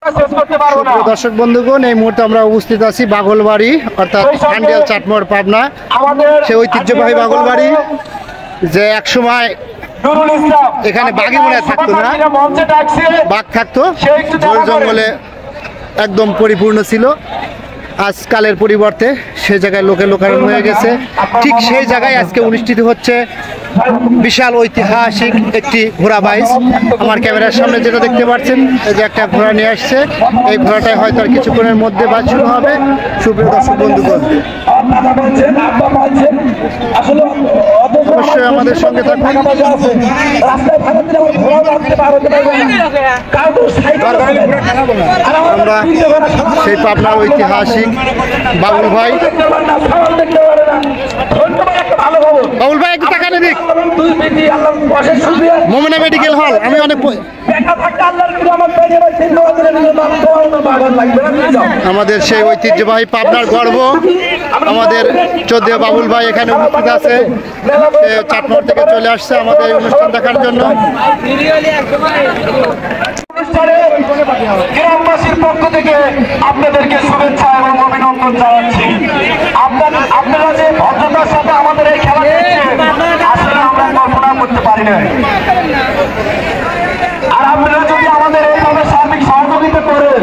দর্শক বন্ধুগণ, এই মুহূর্তে আমরা উপস্থিত আছি বাগলবাড়ি অর্থাৎ হান্ডিয়াল চাটমোহর পাবনা। সে ঐতিহ্যবাহী বাগলবাড়ি যে একসময় এখানে বাঘই মনে থাকতো না, বাঘ থাকতো, ঝোল জঙ্গলে একদম পরিপূর্ণ ছিল। আজকালের পরিবর্তে সে জায়গায় লোকে লোকারণ হয়ে গেছে। ঠিক সেই জায়গায় আজকে অনুষ্ঠিত হচ্ছে বিশাল ঐতিহাসিক একটি ঘোড়া বাইচ। আমার ক্যামেরার সামনে যেটা দেখতে পাচ্ছেন, এই যে একটা ঘোড়া নিয়ে আসছে, এই ঘোড়াটাই হয়তো আর কিছুক্ষণের মধ্যে বাইচ শুরু হবে। সুপ্রিয় দর্শক বন্ধুগণ, অবশ্যই আমাদের সঙ্গে থাকবেন। আমরা সেই পাবনার ঐতিহাসিক বাবুল ভাই, বাবুল ভাই একটু টাকা দিক, মোমেনা মেডিকেল হল। আমি অনেক আমাদের সেই ঐতিহ্যবাহী পাবনার গর্ব আমাদের চৌধুরী বাবুল ভাই এখানে উপস্থিত আছে। চাটমোহর থেকে চলে আসছে আমাদের অনুষ্ঠান দেখার জন্য। গ্রামবাসীর পক্ষ থেকে আপনাদেরকে শুভেচ্ছা এবং অভিনন্দন জানাচ্ছি। আপনারা যে ভদ্রতার সাথে আমাদের এই খেলা দেখছেন, আসলে আমরা কল্পনা করতে পারি না। আর আপনারা যদি আমাদের এইভাবে সার্বিক সহযোগিতা করেন,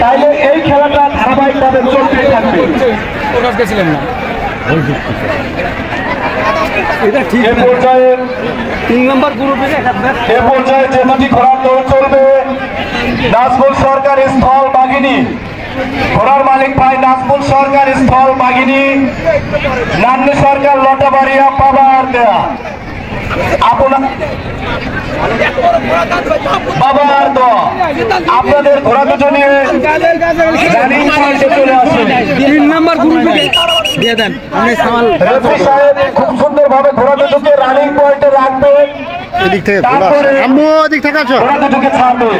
তাহলে এই খেলাটা ধারাবাহিকভাবে চলতে থাকবে। এ পর্যায়ে যে দুটি ঘোড়ার দৌড় চলবে, নাজমুল সরকার স্থল বাঘিনী, ঘোড়ার মালিক ভাই নাজমুল সরকার স্থল বাঘিনী, নান্নু সরকার লটাবাড়িয়া পাবার দেয়া। আপনাদের ঘোড়া দুটো নিয়ে চলে আসেন। খুব সুন্দর ভাবে ঘোড়া দুটোকে রানিং পয়েন্টে রাখবেন। এদিক থেকে আম্মু এদিক থেকে আছো। ঘোড়া দুটোকে ছাড়বেন।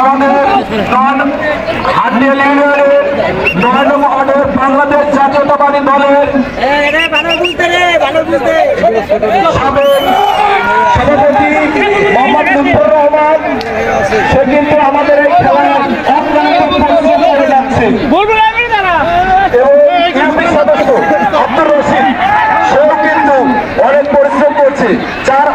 আমাদের হান্ডিয়াল ইউনিয়নের 9 নম্বর ওয়ার্ডের বাংলাদেশ জাতীয়তাবাদী দলের সাবেক সভাপতি মোহাম্মদ লুৎফর রহমান, সে কিন্তু আমাদের এই খেলায় করে যাচ্ছে। এবং সদস্য আব্দুর রশিদ, সেও কিন্তু অনেক পরিশ্রম করছে। 4